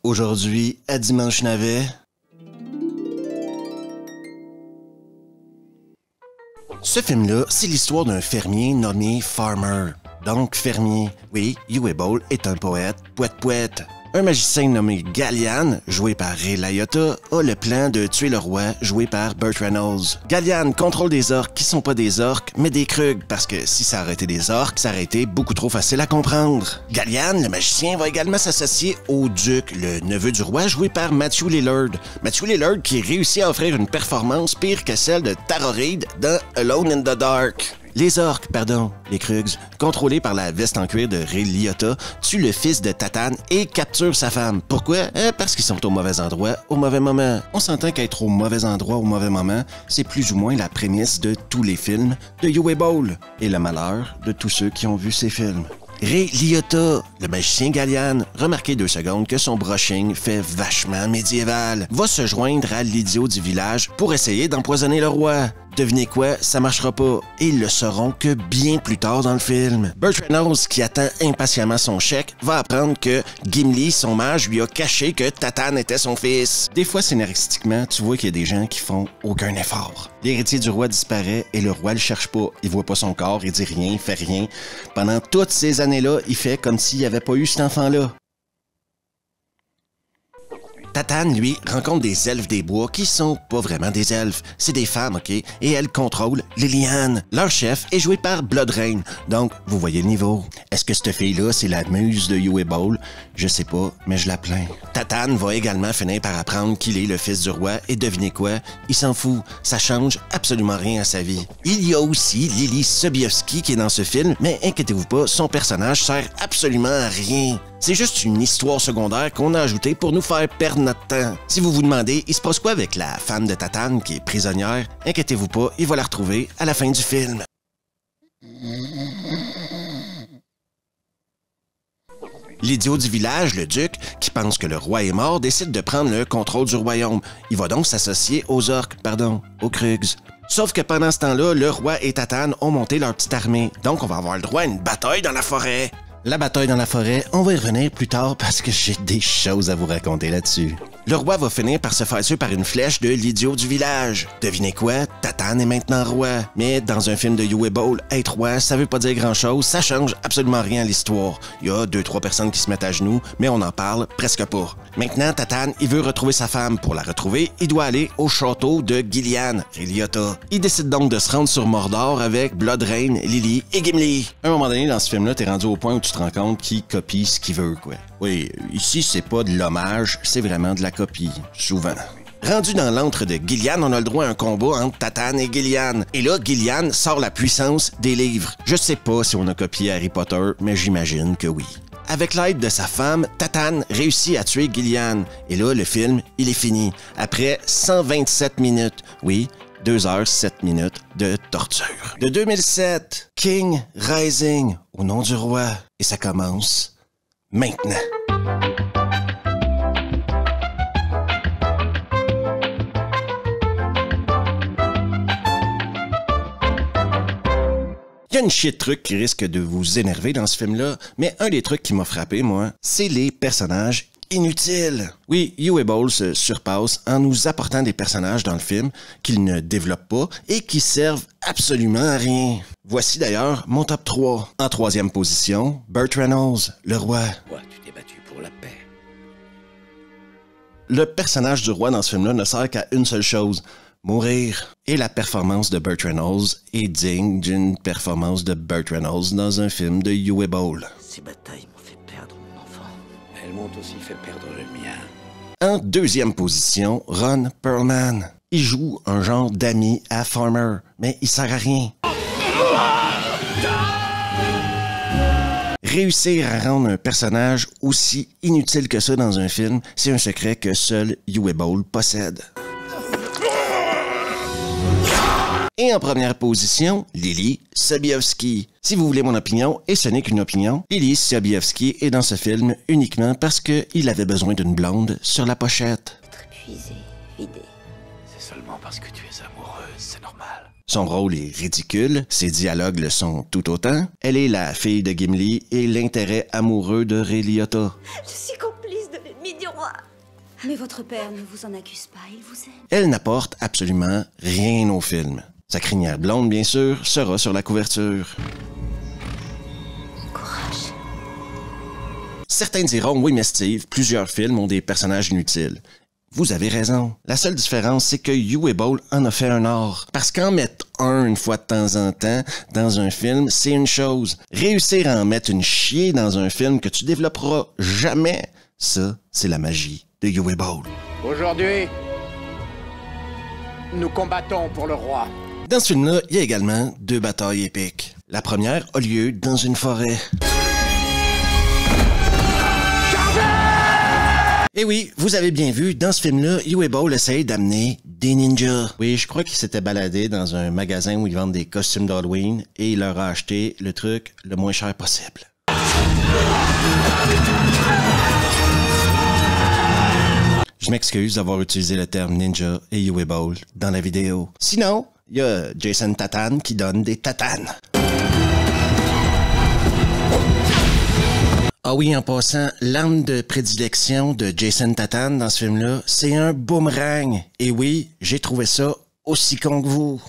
Aujourd'hui, à Dimanche Navet... Ce film-là, c'est l'histoire d'un fermier nommé Farmer. Donc, fermier. Oui, Uwe Boll est un poète, poète. Un magicien nommé Gallian, joué par Ray Liotta, a le plan de tuer le roi, joué par Burt Reynolds. Gallian contrôle des orques qui sont pas des orques, mais des Krug, parce que si ça aurait été des orques, ça aurait été beaucoup trop facile à comprendre. Gallian, le magicien, va également s'associer au duc, le neveu du roi, joué par Matthew Lillard. Matthew Lillard qui réussit à offrir une performance pire que celle de Tara Reid dans Alone in the Dark. Les orques, les Krugs, contrôlés par la veste en cuir de Ray Liotta, tuent le fils de Tatane et capturent sa femme. Pourquoi? Parce qu'ils sont au mauvais endroit, au mauvais moment. On s'entend qu'être au mauvais endroit, au mauvais moment, c'est plus ou moins la prémisse de tous les films de Uwe Boll et le malheur de tous ceux qui ont vu ces films. Ray Liotta, le magicien Gallian, remarquez 2 secondes que son brushing fait vachement médiéval, va se joindre à l'idiot du village pour essayer d'empoisonner le roi. Devinez quoi, ça marchera pas, et ils le sauront que bien plus tard dans le film. Burt Reynolds, qui attend impatiemment son chèque, va apprendre que Gimli, son mage, lui a caché que Tatane était son fils. Des fois, scénaristiquement, tu vois qu'il y a des gens qui font aucun effort. L'héritier du roi disparaît et le roi le cherche pas. Il voit pas son corps, il dit rien, il fait rien. Pendant toutes ces années-là, il fait comme s'il n'y avait pas eu cet enfant-là. Tatane, lui, rencontre des elfes des bois qui sont pas vraiment des elfes. C'est des femmes, OK? Et elles contrôlent les lianes. Leur chef est joué par Bloodrain. Donc, vous voyez le niveau. Est-ce que cette fille-là, c'est la muse de Uwe Boll? Je sais pas, mais je la plains. Tatane va également finir par apprendre qu'il est le fils du roi et devinez quoi? Il s'en fout. Ça change absolument rien à sa vie. Il y a aussi Lily Sobieski qui est dans ce film, mais inquiétez-vous pas, son personnage sert absolument à rien. C'est juste une histoire secondaire qu'on a ajoutée pour nous faire perdre notre temps. Si vous vous demandez, il se passe quoi avec la femme de Tatane qui est prisonnière, inquiétez-vous pas, il va la retrouver à la fin du film. L'idiot du village, le duc, qui pense que le roi est mort, décide de prendre le contrôle du royaume. Il va donc s'associer aux orques, aux Krugs. Sauf que pendant ce temps-là, le roi et Tatane ont monté leur petite armée. Donc on va avoir le droit à une bataille dans la forêt. La bataille dans la forêt, on va y revenir plus tard parce que j'ai des choses à vous raconter là-dessus. Le roi va finir par se faire tuer par une flèche de l'idiot du village. Devinez quoi? Tatane est maintenant roi. Mais dans un film de Uwe Boll, être roi, ça veut pas dire grand-chose, ça change absolument rien à l'histoire. Il y a 2-3 personnes qui se mettent à genoux, mais on en parle presque pas. Maintenant, Tatane, il veut retrouver sa femme. Pour la retrouver, il doit aller au château de Gillian, Ray Liotta. Il décide donc de se rendre sur Mordor avec Bloodrain, Lily et Gimli. À un moment donné, dans ce film-là, t'es rendu au point où tu te rends compte qu'il copie ce qu'il veut, quoi. Oui, ici, c'est pas de l'hommage, c'est vraiment de la copie, souvent. Rendu dans l'antre de Gillian, on a le droit à un combat entre Tatane et Gillian. Et là, Gillian sort la puissance des livres. Je sais pas si on a copié Harry Potter, mais j'imagine que oui. Avec l'aide de sa femme, Tatane réussit à tuer Gillian. Et là, le film, il est fini. Après 127 minutes. Oui, 2 h 7 minutes de torture. De 2007, King Rising, au nom du roi. Et ça commence maintenant. Il y a une chier de trucs qui risque de vous énerver dans ce film-là, mais un des trucs qui m'a frappé, moi, c'est les personnages inutiles. Oui, Uwe Boll se surpasse en nous apportant des personnages dans le film qu'il ne développe pas et qui servent absolument à rien. Voici d'ailleurs mon top 3. En 3e position, Burt Reynolds, le roi. Toi, tu t'es battu pour la paix. Le personnage du roi dans ce film-là ne sert qu'à une seule chose, mourir. Et la performance de Burt Reynolds est digne d'une performance de Burt Reynolds dans un film de Uwe Boll. Ces batailles m'ont fait perdre mon enfant. Elles m'ont aussi fait perdre le mien. En 2e position, Ron Perlman. Il joue un genre d'ami à Farmer, mais il sert à rien. Réussir à rendre un personnage aussi inutile que ça dans un film, c'est un secret que seul Uwe Boll possède. Et en première position, Lily Sobieski. Si vous voulez mon opinion, et ce n'est qu'une opinion, Lily Sobieski est dans ce film uniquement parce qu'il avait besoin d'une blonde sur la pochette. Épuisé, vidé. C'est seulement parce que tu es amoureuse, c'est normal. Son rôle est ridicule, ses dialogues le sont tout autant. Elle est la fille de Gimli et l'intérêt amoureux de Ray Liotta. Je suis complice de l'ennemi du roi. Mais votre père ne vous en accuse pas, il vous aime. Elle n'apporte absolument rien au film. Sa crinière blonde, bien sûr, sera sur la couverture. Courage. Certains diront, oui mais Steve, plusieurs films ont des personnages inutiles. Vous avez raison. La seule différence, c'est que Uwe Boll en a fait un art. Parce qu'en mettre un une fois de temps en temps dans un film, c'est une chose. Réussir à en mettre une chier dans un film que tu développeras jamais, ça, c'est la magie de Uwe Boll. Aujourd'hui, nous combattons pour le roi. Dans ce film-là, il y a également 2 batailles épiques. La première a lieu dans une forêt. Et oui, vous avez bien vu, dans ce film-là, Uwe Boll essaye d'amener des ninjas. Oui, je crois qu'il s'était baladé dans un magasin où ils vendent des costumes d'Halloween et il leur a acheté le truc le moins cher possible. Je m'excuse d'avoir utilisé le terme ninja et Uwe Boll dans la vidéo. Sinon, il y a Jason Tatan qui donne des tatanes. Ah oui, en passant, l'arme de prédilection de Jason Tatan dans ce film-là, c'est un boomerang. Et oui, j'ai trouvé ça aussi con que vous.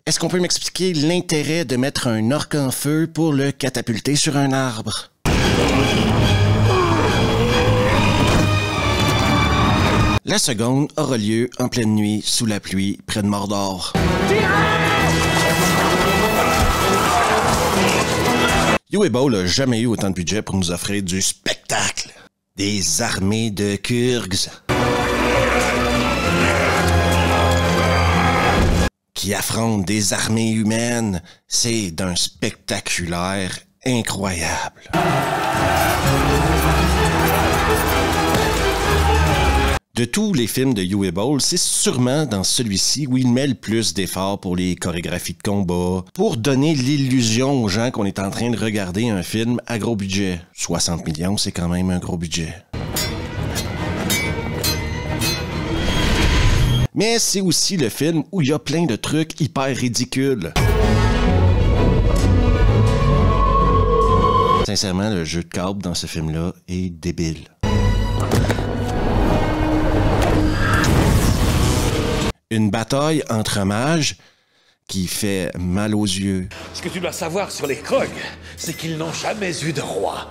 Est-ce qu'on peut m'expliquer l'intérêt de mettre un orque en feu pour le catapulter sur un arbre? La seconde aura lieu en pleine nuit, sous la pluie, près de Mordor. Uwe Boll n'a jamais eu autant de budget pour nous offrir du spectacle. Des armées de Kurgs qui affrontent des armées humaines. C'est d'un spectaculaire incroyable. De tous les films de Uwe Boll, c'est sûrement dans celui-ci où il met le plus d'efforts pour les chorégraphies de combat, pour donner l'illusion aux gens qu'on est en train de regarder un film à gros budget. 60 millions, c'est quand même un gros budget. Mais c'est aussi le film où il y a plein de trucs hyper ridicules. Sincèrement, le jeu de câble dans ce film-là est débile. Une bataille entre mages qui fait mal aux yeux. Ce que tu dois savoir sur les Krogs, c'est qu'ils n'ont jamais eu de roi.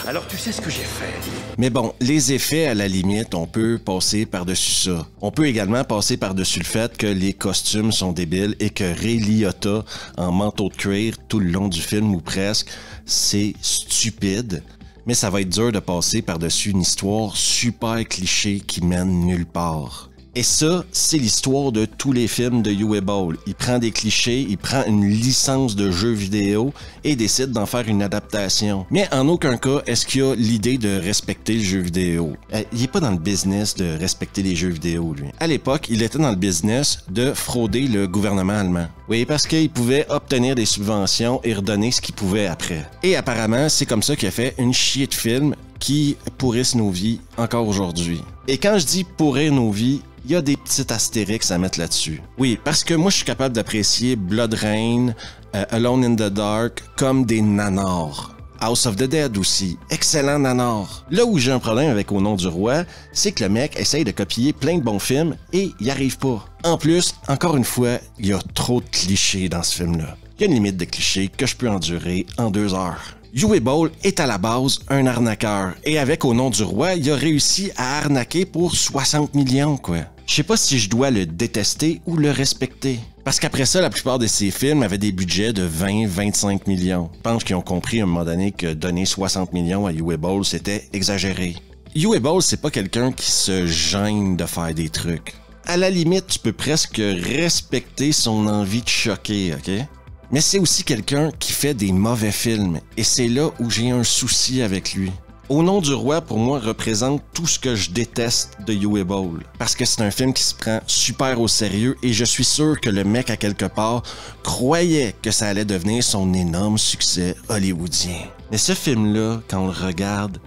Alors tu sais ce que j'ai fait. Mais bon, les effets, à la limite, on peut passer par-dessus ça. On peut également passer par-dessus le fait que les costumes sont débiles et que Ray Liotta, en manteau de cuir tout le long du film ou presque, c'est stupide. Mais ça va être dur de passer par-dessus une histoire super cliché qui mène nulle part. Et ça, c'est l'histoire de tous les films de Uwe Boll. Il prend des clichés, il prend une licence de jeu vidéo et décide d'en faire une adaptation. Mais en aucun cas, est-ce qu'il a l'idée de respecter le jeu vidéo. Il est pas dans le business de respecter les jeux vidéo, lui. À l'époque, il était dans le business de frauder le gouvernement allemand. Oui, parce qu'il pouvait obtenir des subventions et redonner ce qu'il pouvait après. Et apparemment, c'est comme ça qu'il a fait une chier de films qui pourrissent nos vies encore aujourd'hui. Et quand je dis pourrir nos vies, il y a des petites astérix à mettre là-dessus. Oui, parce que moi, je suis capable d'apprécier Blood Rain, Alone in the Dark comme des nanars. House of the Dead aussi. Excellent nanar. Là où j'ai un problème avec Au nom du roi, c'est que le mec essaye de copier plein de bons films et il n'y arrive pas. En plus, encore une fois, il y a trop de clichés dans ce film-là. Il y a une limite de clichés que je peux endurer en 2 heures. Uwe Boll est à la base un arnaqueur. Et avec Au nom du roi, il a réussi à arnaquer pour 60 millions, quoi. Je sais pas si je dois le détester ou le respecter. Parce qu'après ça, la plupart de ces films avaient des budgets de 20-25 millions. Je pense qu'ils ont compris à un moment donné que donner 60 millions à Uwe Boll, c'était exagéré. Uwe Boll, c'est pas quelqu'un qui se gêne de faire des trucs. À la limite, tu peux presque respecter son envie de choquer, ok? Mais c'est aussi quelqu'un qui fait des mauvais films, et c'est là où j'ai un souci avec lui. Au nom du roi, pour moi, représente tout ce que je déteste de Uwe Boll. Parce que c'est un film qui se prend super au sérieux, et je suis sûr que le mec, à quelque part, croyait que ça allait devenir son énorme succès hollywoodien. Mais ce film-là, quand on le regarde,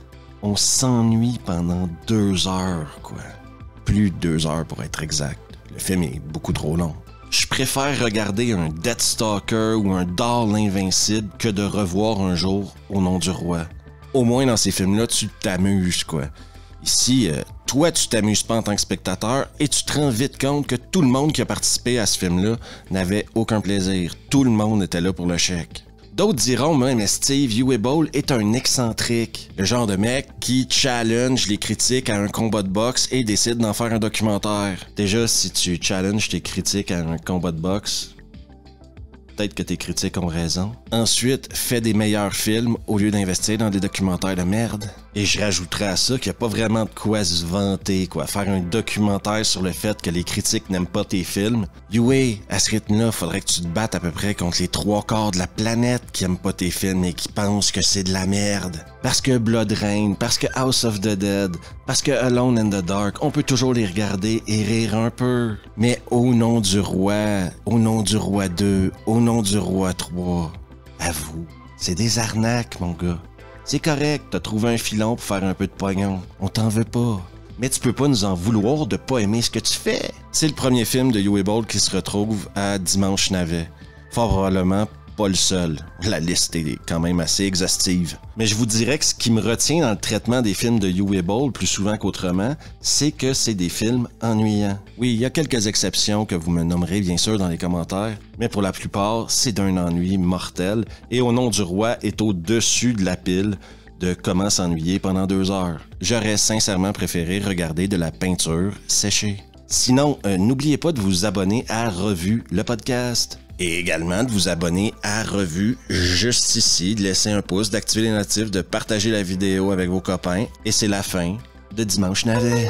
on s'ennuie pendant 2 heures, quoi. Plus de 2 heures pour être exact. Le film est beaucoup trop long. Je préfère regarder un Deathstalker ou un Dahl l'Invincible que de revoir un jour Au nom du roi. Au moins dans ces films-là, tu t'amuses, quoi. Ici, toi, tu t'amuses pas en tant que spectateur et tu te rends vite compte que tout le monde qui a participé à ce film-là n'avait aucun plaisir. Tout le monde était là pour le chèque. D'autres diront même, mais Steve Uebole est un excentrique. Le genre de mec qui challenge les critiques à un combat de boxe et décide d'en faire un documentaire. Déjà, si tu challenges tes critiques à un combat de boxe, peut-être que tes critiques ont raison. Ensuite, fais des meilleurs films au lieu d'investir dans des documentaires de merde. Et je rajouterais à ça qu'il n'y a pas vraiment de quoi se vanter, quoi. Faire un documentaire sur le fait que les critiques n'aiment pas tes films. Yue, à ce rythme-là, faudrait que tu te battes à peu près contre les 3/4 de la planète qui aiment pas tes films et qui pensent que c'est de la merde. Parce que Blood Rain, parce que House of the Dead, parce que Alone in the Dark, on peut toujours les regarder et rire un peu. Mais Au nom du roi, Au nom du roi 2, Au nom du roi 3, avoue, c'est des arnaques, mon gars. C'est correct, t'as trouvé un filon pour faire un peu de pognon. On t'en veut pas. Mais tu peux pas nous en vouloir de pas aimer ce que tu fais. C'est le premier film de Uebole qui se retrouve à Dimanche Navet. Fort probablement pas le seul. La liste est quand même assez exhaustive. Mais je vous dirais que ce qui me retient dans le traitement des films de Uebole, plus souvent qu'autrement, c'est que c'est des films ennuyants. Oui, il y a quelques exceptions que vous me nommerez bien sûr dans les commentaires, mais pour la plupart, c'est d'un ennui mortel et Au nom du roi est au-dessus de la pile de comment s'ennuyer pendant 2 heures. J'aurais sincèrement préféré regarder de la peinture séchée. Sinon, n'oubliez pas de vous abonner à Revue, le podcast. Et également de vous abonner à Revue juste ici, de laisser un pouce, d'activer les notifs, de partager la vidéo avec vos copains. Et c'est la fin de Dimanche Navet.